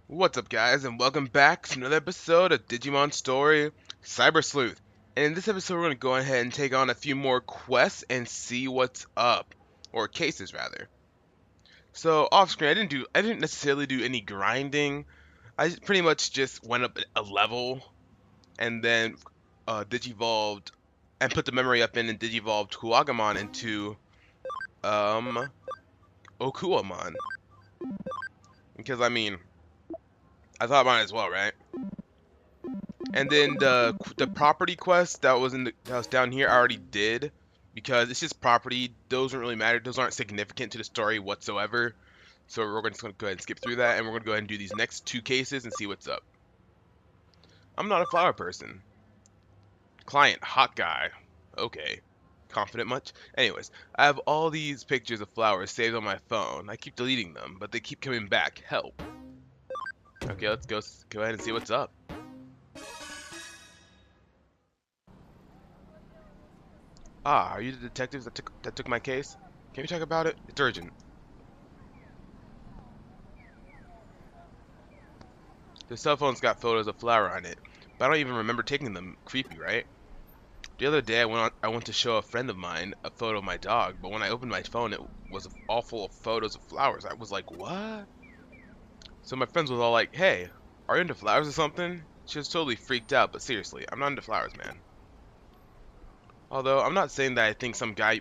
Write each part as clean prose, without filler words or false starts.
What's up, guys, and welcome back to another episode of Digimon Story Cyber Sleuth. And in this episode, we're going to go ahead and take on a few more quests and see what's up, or cases rather. So off screen, I didn't necessarily do any grinding. Pretty much just went up a level and then digivolved and put the memory up in and digivolved Kuwagamon into um Okuamon. Because I thought might as well, right? And then the property quest that was that was down here I already did because it's just property. Those don't really matter. Those aren't significant to the story whatsoever. So just gonna go ahead and skip through that, and we're gonna go ahead and do these next two cases and see what's up. I'm not a flower person. Client, hot guy. Okay. Confident much? Anyways, I have all these pictures of flowers saved on my phone. I keep deleting them, but they keep coming back. Help. Okay, let's go ahead and see what's up. Ah, are you the detectives that took my case? Can we talk about it? It's urgent. The cell phone's got photos of flower on it, but I don't even remember taking them. Creepy, right? The other day I went to show a friend of mine a photo of my dog, but when I opened my phone it was all full of photos of flowers. I was like, what? So my friends was all like, hey, are you into flowers or something? She was totally freaked out, but seriously, I'm not into flowers, man. Although I'm not saying that I think some guy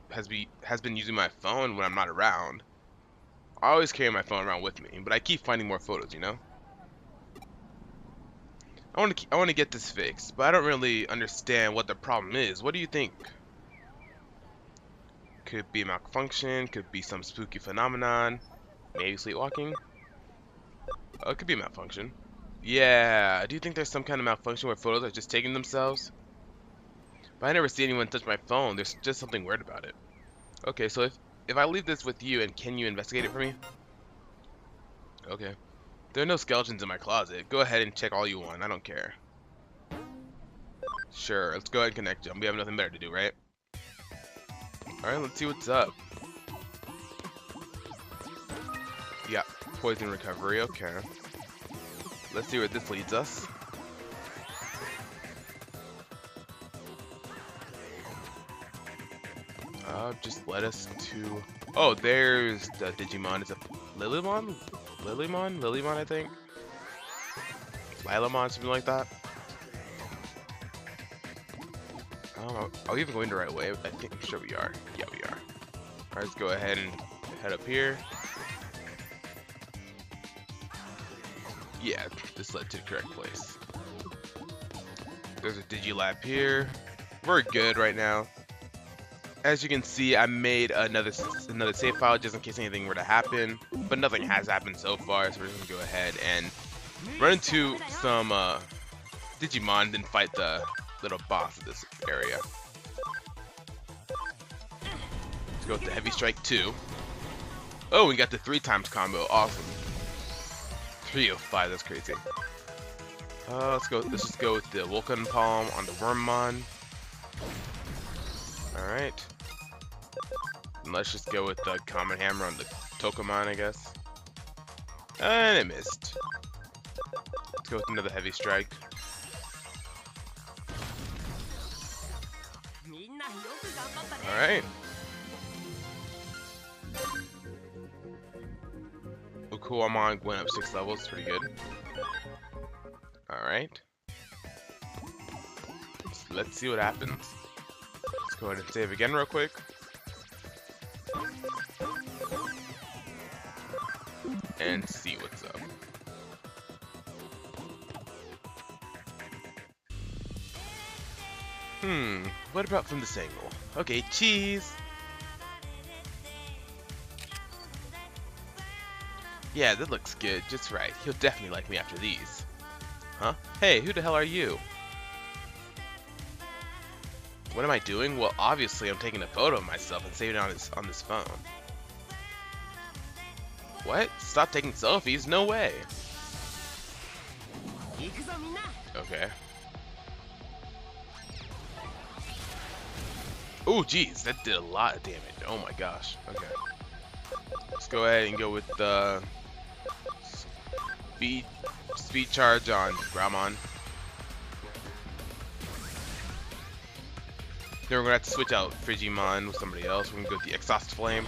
has been using my phone when I'm not around. I always carry my phone around with me, but I keep finding more photos, you know? I want to get this fixed, but I don't really understand what the problem is. What do you think? Could be a malfunction, could be some spooky phenomenon, maybe sleepwalking. Oh, it could be a malfunction. Yeah, do you think there's some kind of malfunction where photos are just taking themselves? But I never see anyone touch my phone. There's just something weird about it. Okay, so if I leave this with you, and can you investigate it for me? Okay. There are no skeletons in my closet. Go ahead and check all you want. I don't care. Sure, let's go ahead and connect them. We have nothing better to do, right? Alright, let's see what's up. Yeah, poison recovery, okay. Let's see where this leads us. Just led us to... Oh, there's the Digimon. Is it Lilymon? Lilymon, I think? Lilamon, something like that. Are we even going the right way? I'm sure we are. Yeah, we are. Alright, let's go ahead and head up here. Yeah, this led to the correct place. There's a Digilab here. We're good right now. As you can see, I made another save file just in case anything were to happen, but nothing has happened so far, so we're just gonna go ahead and run into some Digimon, then fight the little boss of this area. Let's go with the Heavy Strike 2. Oh, we got the 3x combo. Awesome. 305, that's crazy. Let's just go with the Vulcan Palm on the Wormmon. Alright. And let's just go with the Common Hammer on the Tokamon, I guess. And it missed. Let's go with another Heavy Strike. Alright. Okuamon went up 6 levels, pretty good. Alright. So let's see what happens. Let's go ahead and save again real quick. And see what's up. What about from this angle? Okay, cheese! Yeah, that looks good, just right. He'll definitely like me after these. Huh? Hey, who the hell are you? What am I doing? Well, obviously I'm taking a photo of myself and saving it on this phone. What? Stop taking selfies? No way! Okay. Oh, geez, that did a lot of damage. Oh my gosh. Okay. Let's go ahead and go with the speed charge on Gramon. Then we're gonna have to switch out Frigimon with somebody else. We're gonna go with the Exhaust Flame.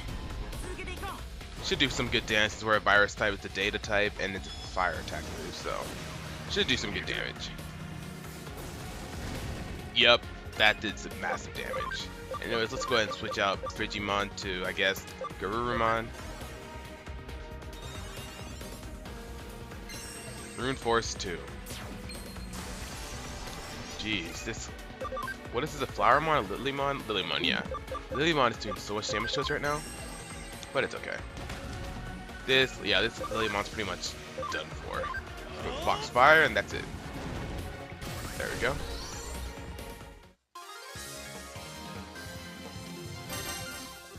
Should do some good damage. We're a virus type, it's a data type, and it's a fire attack move, so should do some good damage. Yep, that did some massive damage. Anyways, let's go ahead and switch out Frigimon to, I guess, Garurumon. Rune Force 2. Jeez, this... What is this, a Flowermon or Lilymon? Lilymon, yeah. Lilymon is doing so much damage to us right now, but it's okay. This Lilymon's pretty much done for. Foxfire, and that's it. There we go.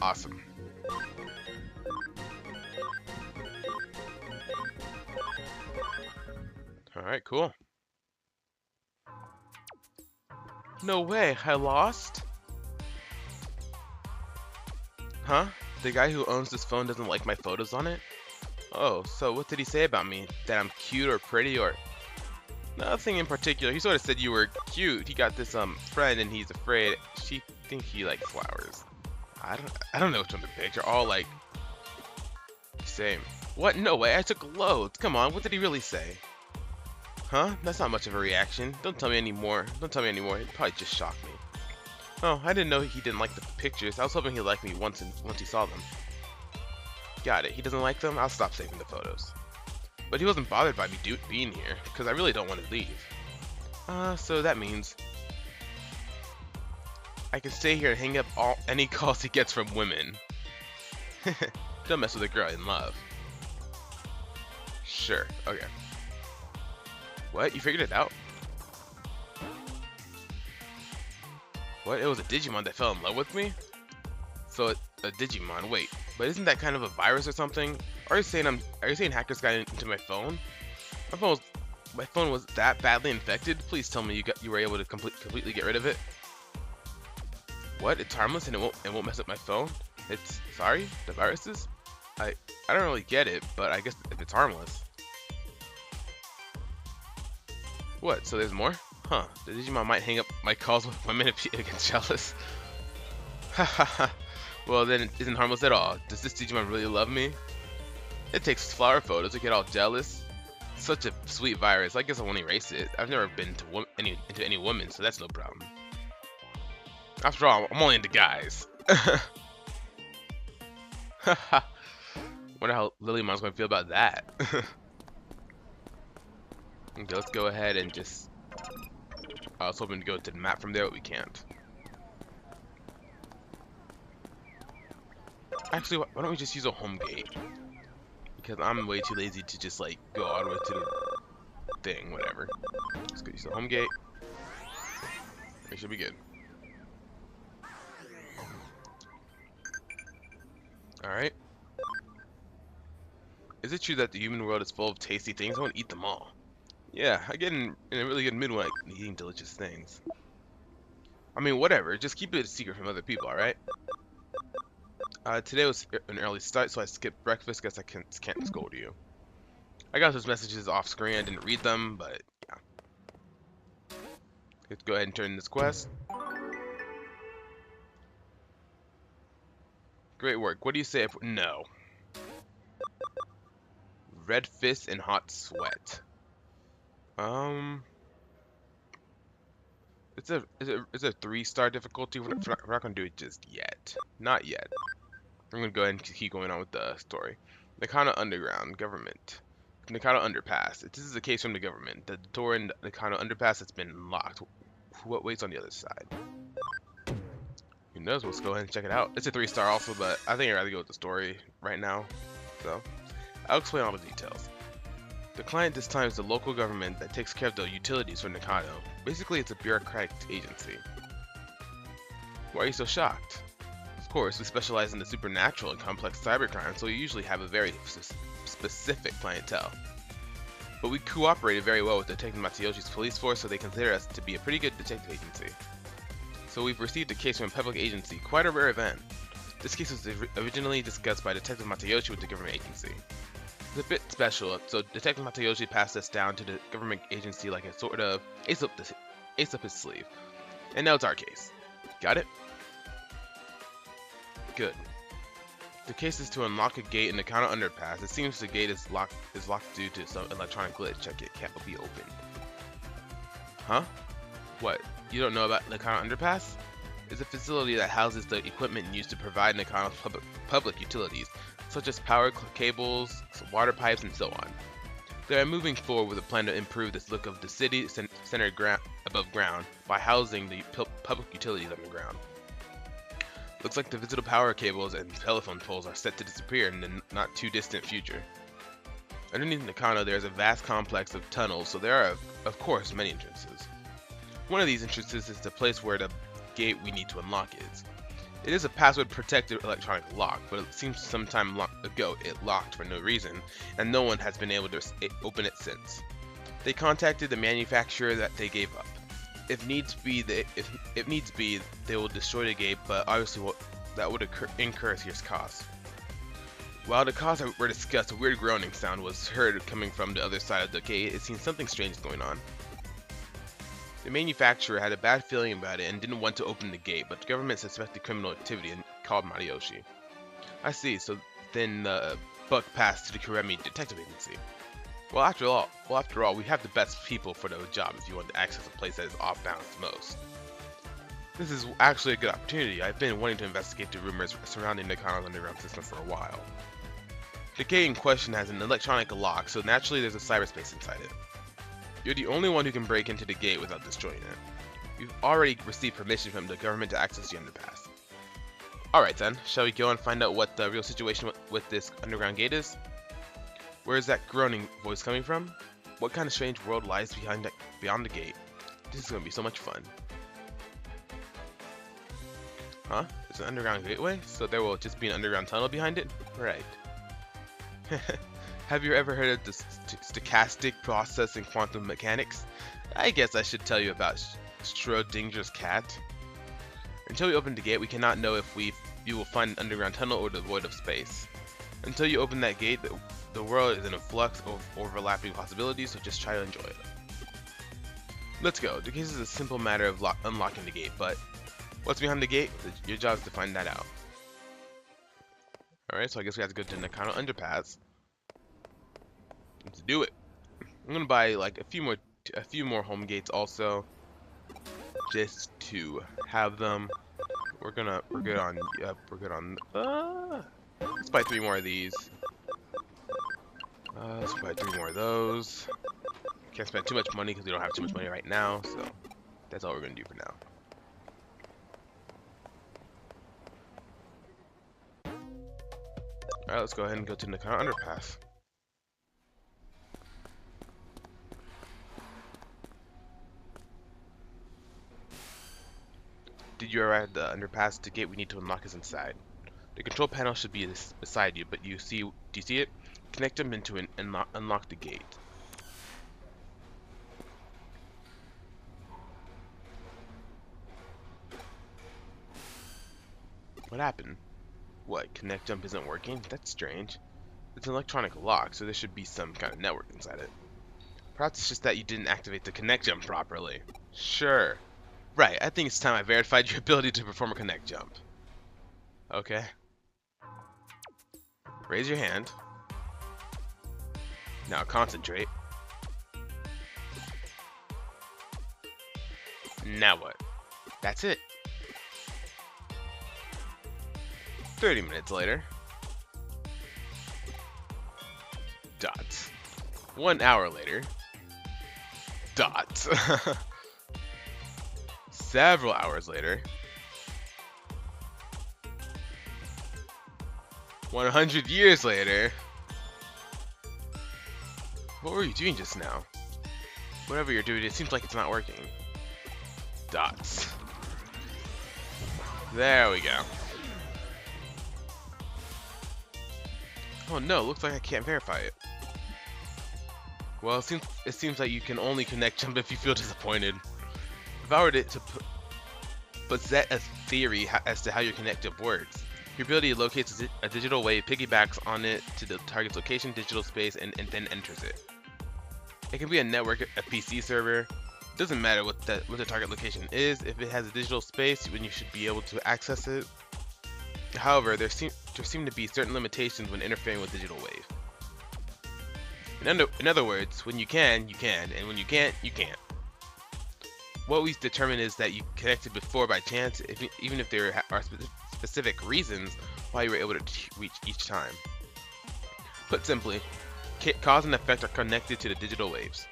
Awesome. Alright, cool. No way, I lost? Huh? The guy who owns this phone doesn't like my photos on it? Oh, so what did he say about me? That I'm cute or pretty or... Nothing in particular. He sort of said you were cute. He got this friend and he's afraid she think he likes flowers. I don't know which one to pick. They're all like same. What? No way. I took loads. Come on. What did he really say? Huh? That's not much of a reaction. Don't tell me anymore. Don't tell me anymore. It probably just shocked me. Oh, I didn't know he didn't like the pictures. I was hoping he'd like me once he saw them. Got it. He doesn't like them? I'll stop saving the photos. But he wasn't bothered by me being here, because I really don't want to leave. So that means I can stay here and hang up any calls he gets from women. Don't mess with a girl in love. Sure. Okay. What? You figured it out? What? It was a Digimon that fell in love with me? So a Digimon, wait, but isn't that kind of a virus or something? Are you saying hackers got into my phone? My phone was that badly infected? Please tell me you were able to completely get rid of it. What? It's harmless and it won't mess up my phone? It's sorry? The viruses? I don't really get it, but I guess if it's harmless. What? So there's more? Huh, the Digimon might hang up my calls with women if they get jealous. Hahaha. Well then it isn't harmless at all. Does this Digimon really love me? It takes flower photos to get all jealous. Such a sweet virus. I guess I won't erase it. I've never been into any woman, so that's no problem. After all, I'm only into guys. Haha. Wonder how Lilymon's gonna feel about that. Okay, let's go ahead and just... I was hoping to go to the map from there, but we can't. Actually, why don't we just use a home gate? Because I'm way too lazy to just like go all the way to the thing, whatever. Let's go use the home gate. We should be good. Alright. Is it true that the human world is full of tasty things? I want to eat them all. Yeah, I get in a really good mood when I'm eating delicious things. I mean, whatever. Just keep it a secret from other people, alright? Today was an early start, so I skipped breakfast. Guess I can't scold you. I got those messages off screen. I didn't read them, but yeah. Let's go ahead and turn this quest. Great work. What do you say if... No. Red fist and hot sweat. It's a 3-star difficulty. We're not gonna do it just yet. Not yet. I'm gonna go ahead and keep going on with the story. Nakano Underground Government. Nakano Underpass. This is a case from the government. The door in the Nakano Underpass has been locked. What waits on the other side? Who knows? Let's go ahead and check it out. It's a 3-star also, but I think I'd rather go with the story right now. So, I'll explain all the details. The client this time is the local government that takes care of the utilities for Nakano. Basically, it's a bureaucratic agency. Why are you so shocked? Of course, we specialize in the supernatural and complex cybercrime, so we usually have a very specific clientele. But we cooperated very well with Detective Matayoshi's police force, so they consider us to be a pretty good detective agency. So we've received a case from a public agency, quite a rare event. This case was originally discussed by Detective Matayoshi with the government agency. It's a bit special, so Detective Matayoshi passed us down to the government agency like a sort of ace up his sleeve. And now it's our case. Got it? Good. The case is to unlock a gate in the Nakano Underpass. It seems the gate is locked due to some electronic glitch. It can't be opened. Huh? What? You don't know about Nakano Underpass? It's a facility that houses the equipment used to provide Nakano's public utilities, such as power cables, water pipes, and so on. They are moving forward with a plan to improve the look of the city centered above ground by housing the public utilities underground. Looks like the visible power cables and telephone poles are set to disappear in the not too distant future. Underneath Nakano, there is a vast complex of tunnels, so there are, of course, many entrances. One of these entrances is the place where the gate we need to unlock is. It is a password-protected electronic lock, but it seems some time ago it locked for no reason, and no one has been able to open it since. They contacted the manufacturer that they gave up. If needs be, they will destroy the gate, but obviously that would incur serious costs. While the costs were discussed, a weird groaning sound was heard coming from the other side of the gate. It seemed something strange is going on. The manufacturer had a bad feeling about it and didn't want to open the gate, but the government suspected criminal activity and called Matayoshi. I see, so then the buck passed to the Kuremi Detective Agency. Well, after all, we have the best people for the job if you want to access a place that is off balance most. This is actually a good opportunity. I've been wanting to investigate the rumors surrounding Nakano's underground system for a while. The gate in question has an electronic lock, so naturally there's a cyberspace inside it. You're the only one who can break into the gate without destroying it. You've already received permission from the government to access the underpass. Alright then, shall we go and find out what the real situation with this underground gate is? Where is that groaning voice coming from? What kind of strange world lies beyond the gate? This is going to be so much fun. Huh? It's an underground gateway? So there will just be an underground tunnel behind it? Right. Have you ever heard of the stochastic process in quantum mechanics? I guess I should tell you about Schrodinger's cat. Until we open the gate, we cannot know if you will find an underground tunnel or the void of space. Until you open that gate, the world is in a flux of overlapping possibilities, so just try to enjoy it. Let's go. The case is a simple matter of unlocking the gate, but what's behind the gate? Your job is to find that out. Alright, so I guess we have to go to Nakano Underpass. Let's do it. I'm gonna buy like a few more home gates also, just to have them. We're good on. Yep, we're good on. Let's buy 3 more of these. Let's buy 3 more of those. Can't spend too much money because we don't have too much money right now, so that's all we're gonna do for now. Alright, let's go ahead and go to Nakano Underpass. Did you arrive at the underpass? The gate we need to unlock is inside. The control panel should be beside you, but do you see it? Connect them into it and unlock the gate. What happened? What, Connect Jump isn't working? That's strange. It's an electronic lock, so there should be some kind of network inside it. Perhaps it's just that you didn't activate the Connect Jump properly. Sure. Right, I think it's time I verified your ability to perform a Connect Jump. Okay. Raise your hand. Now concentrate. Now what? That's it. 30 minutes later. Dots. 1 hour later. Dots. Several hours later. 100 years later. What were you doing just now? Whatever you're doing, it seems like it's not working. Dots. There we go. Oh no, looks like I can't verify it. Well, it seems like you can only Connect Jump if you feel disappointed. If I were to possess a theory as to how your Connect Jump works, Your ability locates a digital wave, piggybacks on it to the target's location, digital space, and then enters it. It can be a network, a PC server. It doesn't matter what the target location is. If it has a digital space, then you should be able to access it. However, there seem to be certain limitations when interfering with digital wave. In other words, when you can, and when you can't, you can't. What we determine is that you connected before by chance, even if there are specific reasons why you were able to reach each time. Put simply, cause and effect are connected to the digital waves.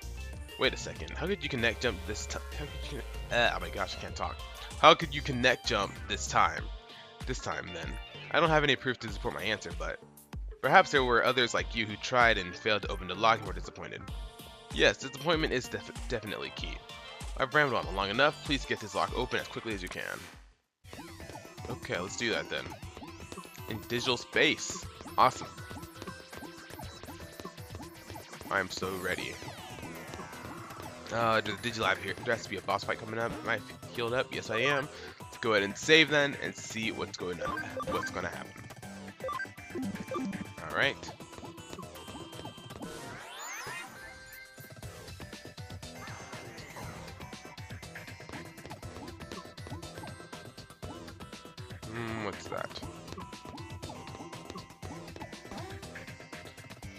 Wait a second, how could you connect jump this time? Oh my gosh, I can't talk. How could you connect jump this time? Then. I don't have any proof to support my answer, but perhaps there were others like you who tried and failed to open the lock and were disappointed. Yes, disappointment is definitely key. I've rambled on long enough. Please get this lock open as quickly as you can. Okay, let's do that then. In digital space. Awesome. I'm so ready. There's a Digilab here. There has to be a boss fight coming up. Am I healed up? Yes, I am. Let's go ahead and save then and see what's going to happen. All right. What's that?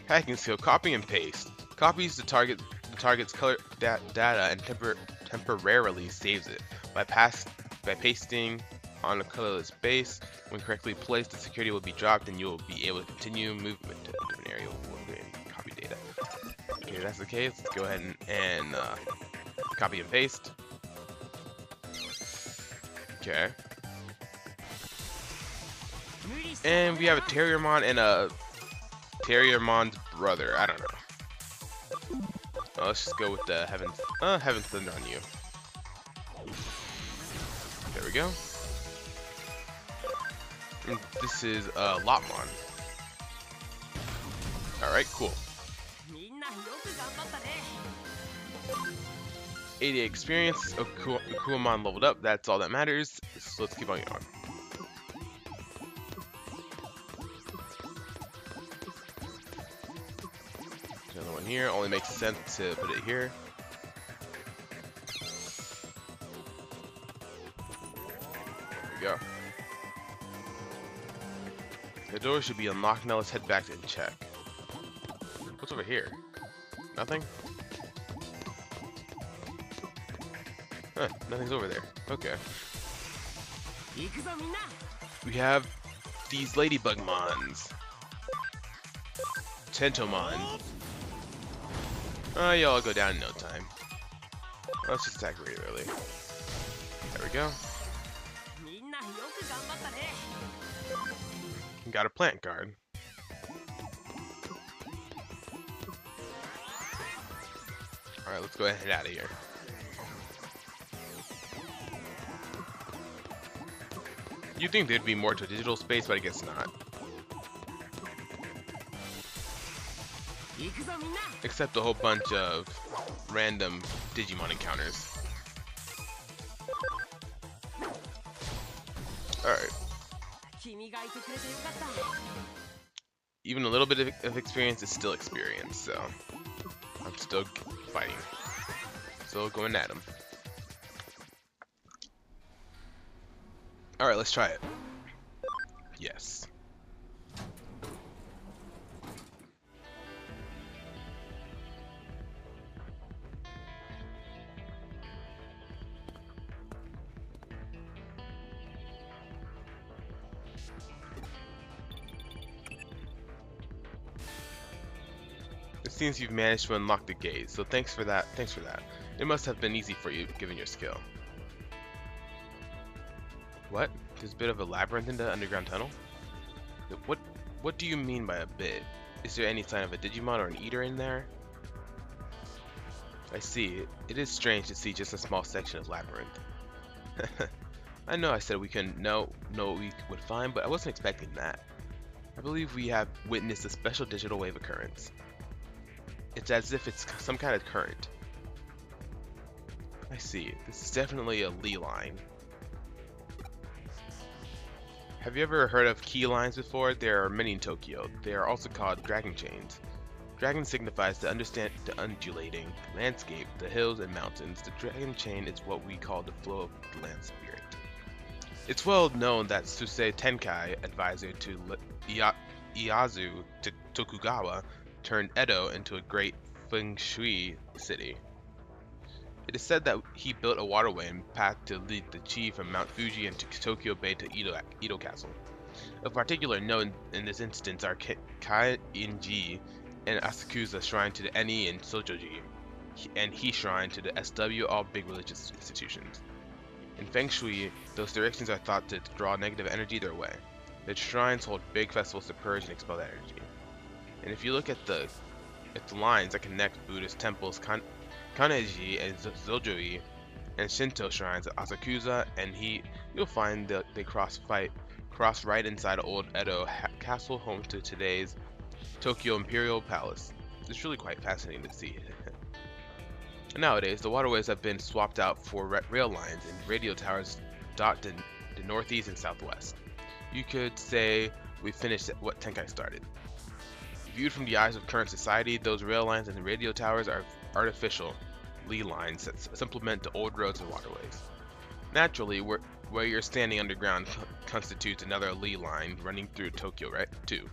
Hacking skill, copy and paste. Copies the target's color data and temporarily saves it. By pasting on a colorless base, when correctly placed, the security will be dropped and you will be able to continue movement to a different area and copy data. Okay, that's the case. Let's go ahead and copy and paste. Okay. And we have a Terriermon and a Terriermon's brother. I don't know. Let's just go with the Heaven's Thunder on you. There we go. And this is Lopmon. Alright, cool. 80 experience. Akuamon leveled up. That's all that matters. So let's keep on going. Another one here. Only makes sense to put it here. There we go. The door should be unlocked. Now let's head back and check. What's over here? Nothing? Huh, nothing's over there. Okay. We have these Ladybugmons. Tentomon. Oh, y'all go down in no time. Let's just attack really early. There we go. Got a plant guard. Alright, let's go ahead and head out of here. You'd think there'd be more to digital space, but I guess not. Except a whole bunch of random Digimon encounters. Alright. Even a little bit of experience is still experience, so I'm still fighting. Still going at him. Alright, let's try it. Yes. It seems you've managed to unlock the gate, so thanks for that. It must have been easy for you, given your skill. What? There's a bit of a labyrinth in the underground tunnel? What do you mean by a bit? Is there any sign of a Digimon or an Eater in there? I see. It is strange to see just a small section of labyrinth. I know I said we couldn't know what we would find, but I wasn't expecting that. I believe we have witnessed a special digital wave occurrence. It's as if it's some kind of current. I see. This is definitely a Lee line. Have you ever heard of key lines before? There are many in Tokyo. They are also called dragon chains. Dragon signifies the undulating landscape, the hills and mountains. The dragon chain is what we call the flow of the land spirit. It's well known that Susei Tenkai, advisor to Ieyasu Tokugawa, turned Edo into a great feng shui city. It is said that he built a waterway and path to lead the chi from Mount Fuji into Tokyo Bay to Edo Castle. Of particular note in this instance are Kainji and Asakusa Shrine to the NE and Sojoji, and He Shrine to the SW, all big religious institutions. In Feng Shui, those directions are thought to draw negative energy their way. The shrines hold big festivals to purge and expel that energy. And if you look at the lines that connect Buddhist temples, Kanneji and Zojoi, and Shinto shrines at Asakusa and you'll find that they cross right inside old Edo Castle, home to today's Tokyo Imperial Palace. It's really quite fascinating to see. Nowadays, the waterways have been swapped out for rail lines and radio towers dot the northeast and southwest. You could say we finished what Tenkai started. Viewed from the eyes of current society, those rail lines and radio towers are artificial lee lines that supplement the old roads and waterways. Naturally, where you're standing underground constitutes another lee line running through Tokyo, right? Too.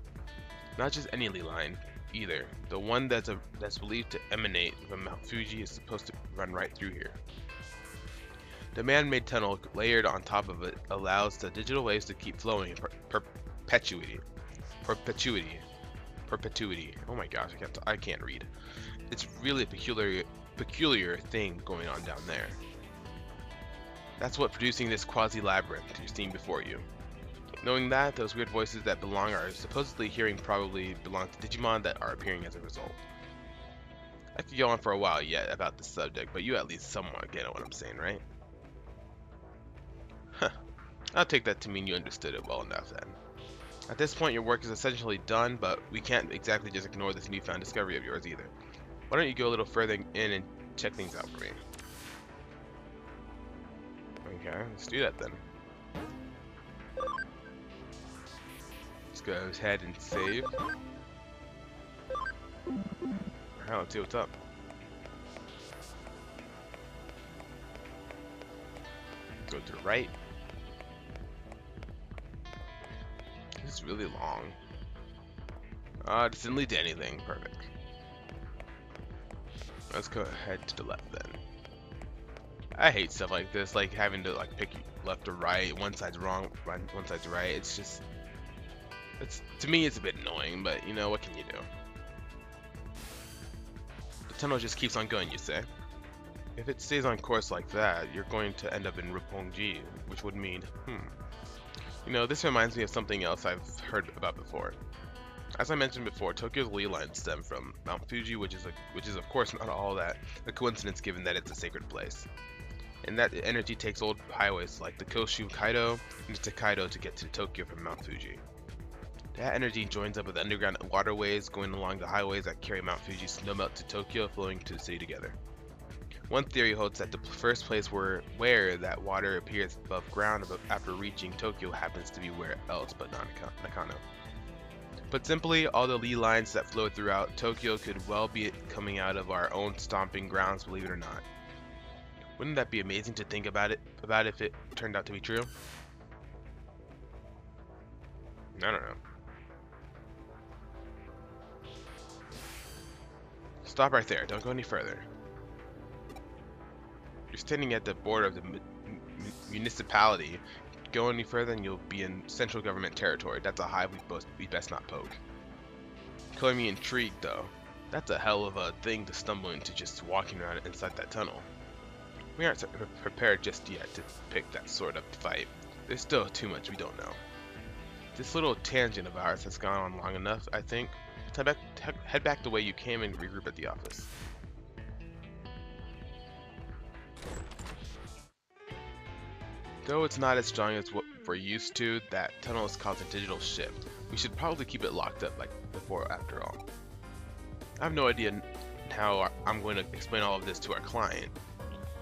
Not just any lee line, either. The one that's believed to emanate from Mount Fuji is supposed to run right through here. The man-made tunnel layered on top of it allows the digital waves to keep flowing in perpetuity. Oh my gosh, I can't read. It's really a peculiar thing going on down there. That's what producing this quasi-labyrinth you're seeing before you. Knowing that, those weird voices that are supposedly hearing probably belong to Digimon that are appearing as a result. I could go on for a while yet about this subject, but you at least somewhat get what I'm saying, right? Huh. I'll take that to mean you understood it well enough then. At this point, your work is essentially done, but we can't exactly just ignore this newfound discovery of yours either. Why don't you go a little further in and check things out for me? Okay, let's do that then. Let's go ahead and save. Alright, let's see what's up. Go to the right. This is really long. This didn't lead to anything. Perfect. Let's go ahead to the left then. I hate stuff like this, like having to pick left or right. One side's wrong, one side's right. To me, it's a bit annoying, but you know, what can you do? The tunnel just keeps on going, you say? If it stays on course like that, you're going to end up in Roppongi, which would mean, You know, this reminds me of something else I've heard about before. As I mentioned before, Tokyo's lee lines stem from Mount Fuji, which is of course not all that a coincidence given that it's a sacred place. And that energy takes old highways like the Koshu Kaido and the Tokaido to get to Tokyo from Mount Fuji. That energy joins up with underground waterways going along the highways that carry Mount Fuji's snowmelt to Tokyo, flowing to the city together. One theory holds that the first place where that water appears above ground after reaching Tokyo happens to be where else but not Nakano. Put simply, all the lee lines that flow throughout Tokyo could well be coming out of our own stomping grounds, believe it or not. Wouldn't that be amazing to think about if it turned out to be true? I don't know. Stop right there, don't go any further. You're standing at the border of the municipality. Go any further and you'll be in central government territory. That's a hive we best not poke. Calling me intrigued though. That's a hell of a thing to stumble into just walking around inside that tunnel. We aren't prepared just yet to pick that sort of fight. There's still too much we don't know. This little tangent of ours has gone on long enough, I think. Head back the way you came and regroup at the office. Though it's not as strong as what we're used to, that tunnel is causing digital shift. We should probably keep it locked up like before after all. I have no idea how I'm going to explain all of this to our client.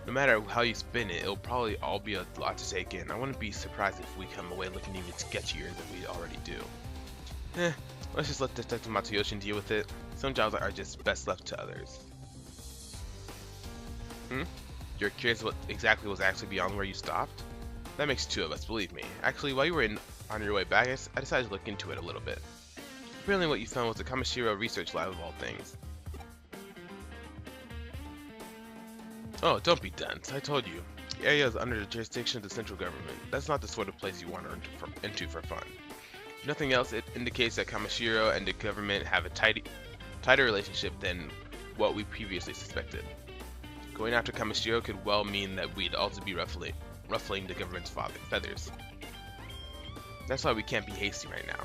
No matter how you spin it, it'll probably all be a lot to take in. I wouldn't be surprised if we come away looking even sketchier than we already do. Let's just let Detective Matsuyoshi deal with it. Some jobs are just best left to others. You're curious what exactly was actually beyond where you stopped? That makes two of us, believe me. Actually, while you were on your way back, I decided to look into it a little bit. Apparently what you found was the Kamishiro research lab of all things. Oh, don't be dense. I told you. The area is under the jurisdiction of the central government. That's not the sort of place you wander into for fun. If nothing else, it indicates that Kamishiro and the government have a tighter relationship than what we previously suspected. Going after Kamishiro could well mean that we'd also be ruffling the government's feathers. That's why we can't be hasty right now.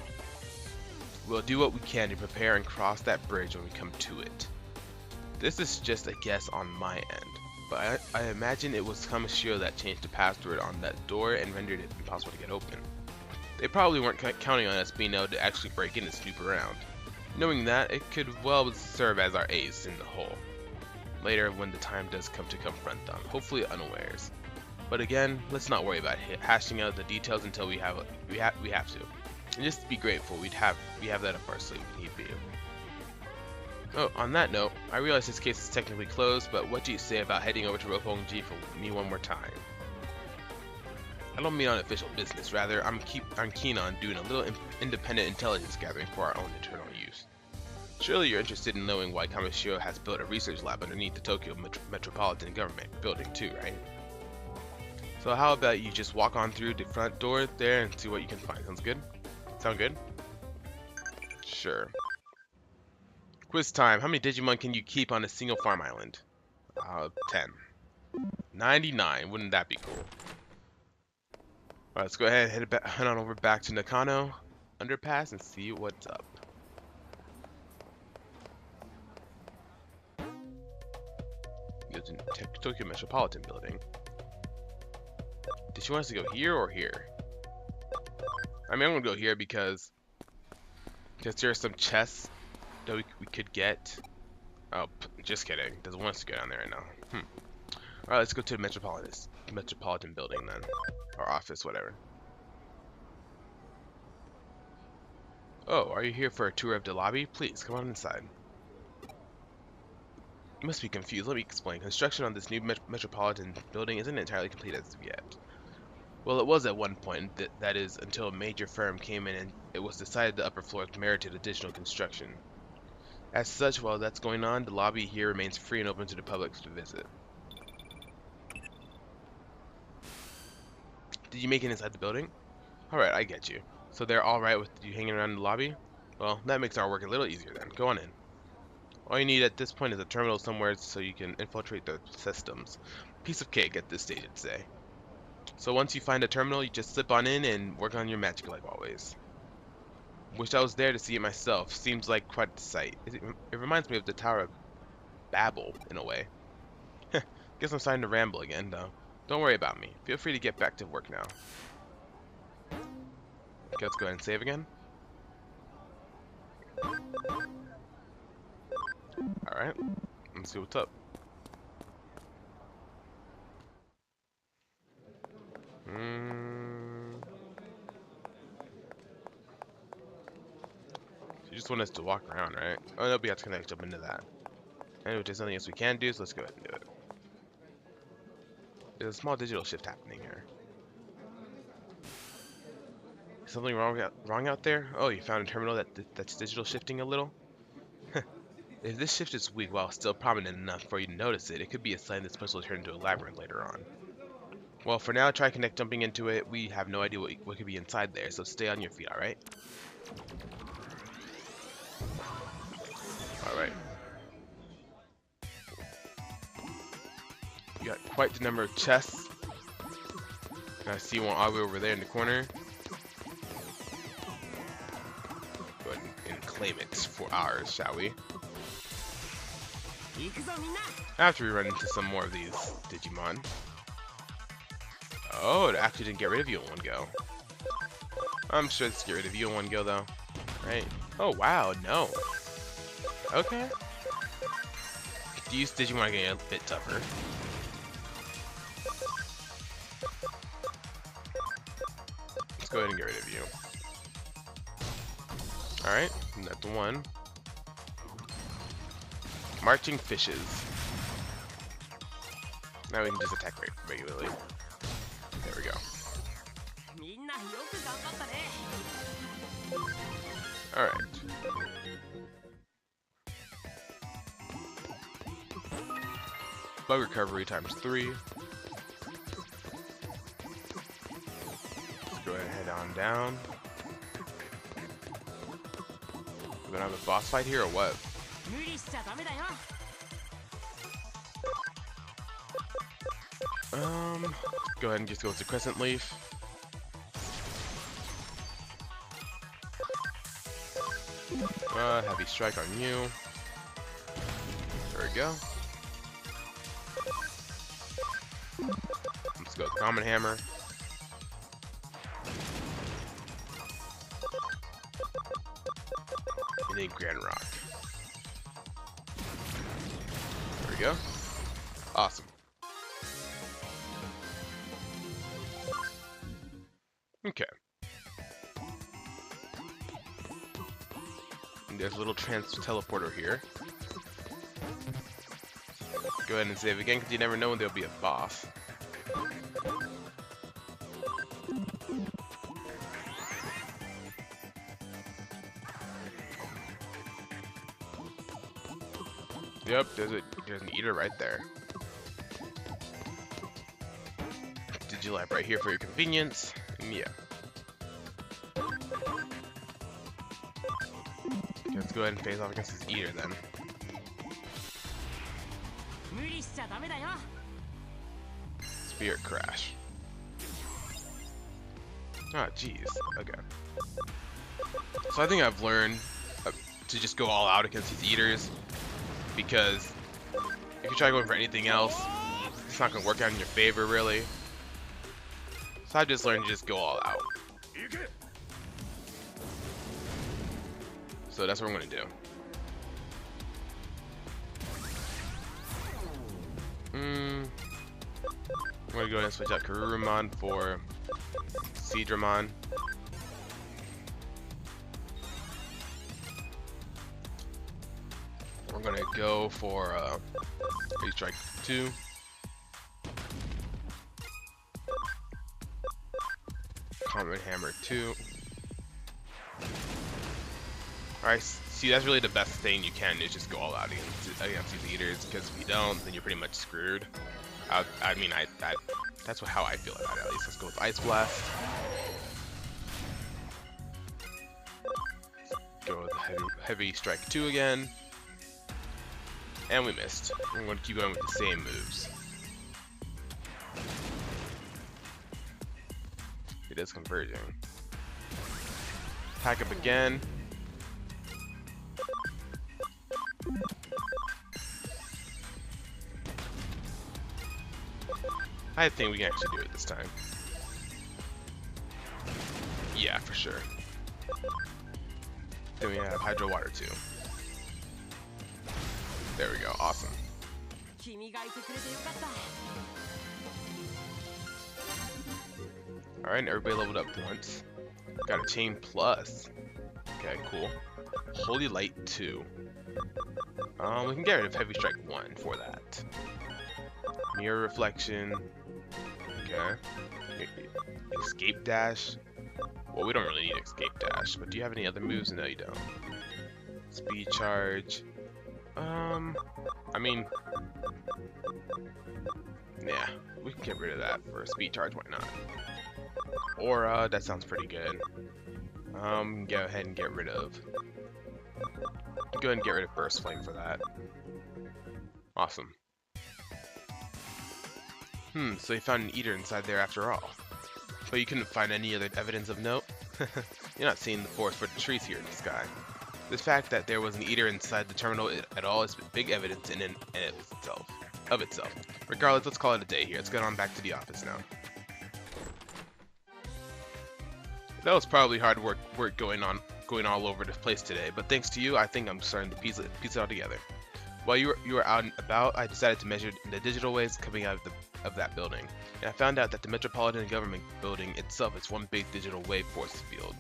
We'll do what we can to prepare and cross that bridge when we come to it. This is just a guess on my end, but I imagine it was Kamishiro that changed the password on that door and rendered it impossible to get open. They probably weren't counting on us being able to actually break in and snoop around. Knowing that, it could well serve as our ace in the hole. Later, when the time does come to confront them, hopefully unawares. But again, let's not worry about hashing out the details until we have to. And just be grateful we have that up our sleeve if need be. Oh, on that note, I realize this case is technically closed, but what do you say about heading over to Roppongi for me one more time? I don't mean on official business, rather I'm keen on doing a little independent intelligence gathering for our own internal use. Surely you're interested in knowing why Kamishiro has built a research lab underneath the Tokyo Metropolitan Government building too, right? So how about you just walk on through the front door there and see what you can find. Sounds good? Sound good? Sure. Quiz time. How many Digimon can you keep on a single farm island? 10. 99. Wouldn't that be cool? Alright, let's go ahead and head on over back to Nakano Underpass and see what's up. It's in Tokyo Metropolitan Building. Did she want us to go here or here? I mean, I'm gonna go here because there are some chests that we could get. Oh, just kidding. Doesn't want us to go down there right now. Alright, let's go to the Metropolitan Building then. Or office, whatever. Oh, are you here for a tour of the lobby? Please, come on inside. You must be confused. Let me explain. Construction on this new Metropolitan Building isn't entirely complete as of yet. Well, it was at one point, that is, until a major firm came in and it was decided the upper floors merited additional construction. As such, while that's going on, the lobby here remains free and open to the public to visit. Did you make it inside the building? Alright, I get you. So they're alright with you hanging around in the lobby? Well, that makes our work a little easier then. Go on in. All you need at this point is a terminal somewhere so you can infiltrate the systems. Piece of cake at this stage, I'd say. So once you find a terminal, you just slip on in and work on your magic like always. Wish I was there to see it myself. Seems like quite a sight. It reminds me of the Tower of Babel, in a way. Guess I'm starting to ramble again, though. Don't worry about me. Feel free to get back to work now. Okay, let's go ahead and save again. Alright, let's see what's up. You just want us to walk around, right? Oh, no, we have to connect up into that. Anyway, there's nothing else we can do, so let's go ahead and do it. There's a small digital shift happening here. Is something wrong out there? Oh, you found a terminal that's digital shifting a little? If this shift is weak while still prominent enough for you to notice it, it could be a sign this place will turn into a labyrinth later on. Well, for now, try jumping into it. We have no idea what could be inside there, so stay on your feet, alright? Alright. You got quite the number of chests. I see one all the way over there in the corner. Go ahead and claim it for ours, shall we? After we run into some more of these Digimon. Oh, it actually didn't get rid of you in one go. I'm sure it's get rid of you in one go, though. Right? Oh, wow, no. Okay. These Digimon are getting a bit tougher. go ahead and get rid of you. Alright, that's the one. Marching fishes. Now we can just attack regularly. There we go. Alright. Bug recovery times 3. Let's go ahead and head on down. We're gonna have a boss fight here or what? Go ahead and just go to Crescent Leaf. Heavy strike on you. There we go. Let's go with Common Hammer. And then Grand Rock. There we go. Awesome. Okay. And there's a little teleporter here. Go ahead and save again, because you never know when there'll be a boss. Yep, there's an eater right there. Digilab right here for your convenience. And yeah. Let's go ahead and face off against this eater then. Spirit Crash. Ah, jeez. Okay. So I think I've learned to just go all out against these eaters, because if you try going for anything else, it's not going to work out in your favor, really. So I've just learned to just go all out. So that's what I'm going to do. I'm going to go ahead and switch out Karurumon for Seadramon. We're going to go for Heavy Strike 2. Common Hammer 2. Alright, see, that's really the best thing you can, is just go all out against these eaters, because if you don't, then you're pretty much screwed. I mean, that's how I feel about it, at least. Let's go with Ice Blast. Go with Heavy Strike 2 again. And we missed. We're going to keep going with the same moves. It is converging. Attack up again. I think we can actually do it this time. Yeah, for sure. Then we have Hydro Water 2. There we go, awesome. Alright, everybody leveled up once. Got a Chain Plus. Okay, cool. Holy Light 2. We can get rid of Heavy Strike 1 for that. Mirror Reflection. Okay. Escape Dash. Well, we don't really need Escape Dash, but do you have any other moves? No, you don't. Speed Charge. I mean, yeah, we can get rid of that for a Speed Charge, why not? Aura, that sounds pretty good. Go ahead and get rid of, Burst Flame for that. Awesome. So you found an eater inside there after all. But you couldn't find any other evidence of note? You're not seeing the forest-footed trees here in the sky. This fact that there was an eater inside the terminal at all is big evidence in itself. Regardless, let's call it a day here. Let's get on back to the office now. That was probably hard work going all over the place today, but thanks to you, I think I'm starting to piece it all together. While you were out and about, I decided to measure the digital waves coming out of that building, and I found out that the Metropolitan Government Building itself is one big digital wave force field.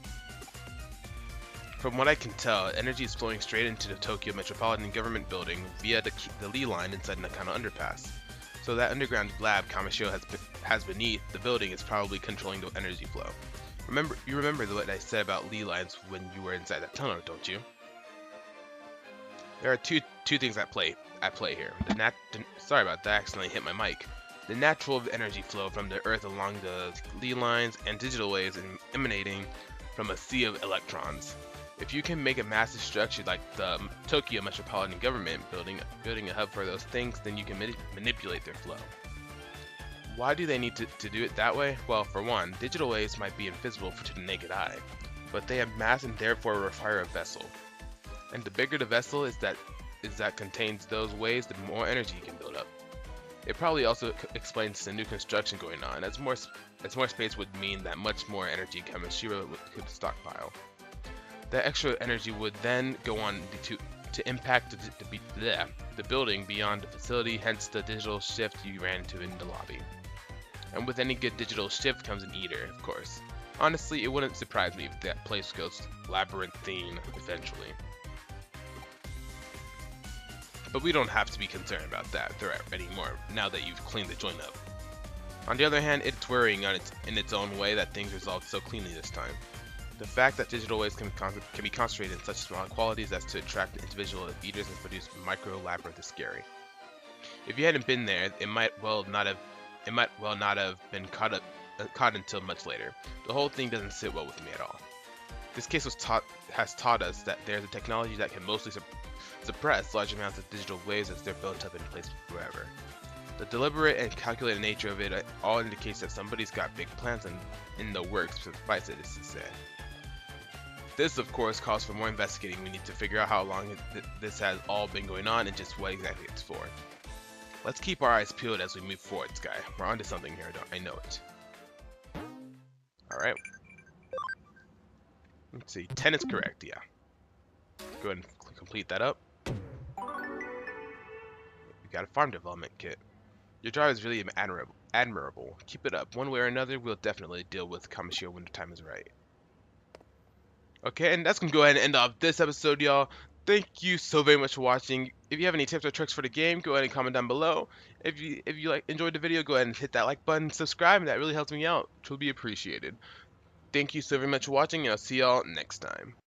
From what I can tell, energy is flowing straight into the Tokyo Metropolitan Government Building via the Lee line inside Nakano Underpass. So that underground lab Kamishio has beneath the building is probably controlling the energy flow. You remember what I said about Lee lines when you were inside that tunnel, don't you? There are two things at play here. Sorry about that, I accidentally hit my mic. The natural energy flow from the Earth along the Lee lines and digital waves emanating from a sea of electrons. If you can make a massive structure like the Tokyo Metropolitan Government building a hub for those things, then you can manipulate their flow. Why do they need to do it that way? Well, for one, digital waves might be invisible to the naked eye, but they have mass and therefore require a vessel. And the bigger the vessel is that contains those waves, the more energy you can build up. It probably also explains the new construction going on, as more space would mean that much more energy Kamishiro could stockpile. That extra energy would then go on to impact the building beyond the facility, hence the digital shift you ran into in the lobby. And with any good digital shift comes an eater, of course. Honestly, it wouldn't surprise me if that place goes labyrinthine eventually. But we don't have to be concerned about that threat anymore, now that you've cleaned the joint up. On the other hand, it's worrying in its own way that things resolved so cleanly this time. The fact that digital waves can be concentrated in such small quantities as to attract individual eaters and produce micro-labyrinth is scary. If you hadn't been there, it might well not have been caught until much later. The whole thing doesn't sit well with me at all. This case has taught us that there's a technology that can mostly suppress large amounts of digital waves as they're built up in place forever. The deliberate and calculated nature of it all indicates that somebody's got big plans in the works, suffice it to say. This, of course, calls for more investigating. We need to figure out how long this has all been going on and just what exactly it's for. Let's keep our eyes peeled as we move forward, Sky. We're onto something here, I know it. Alright. Let's see, 10 is correct, yeah. Go ahead and complete that up. We got a farm development kit. Your drive is really admirable. Keep it up. One way or another, we'll definitely deal with Kamishio when the time is right. Okay, and that's gonna go ahead and end off this episode, y'all. Thank you so very much for watching. If you have any tips or tricks for the game, go ahead and comment down below. If you enjoyed the video, go ahead and hit that like button, subscribe, and that really helps me out. It will be appreciated. Thank you so very much for watching, and I'll see y'all next time.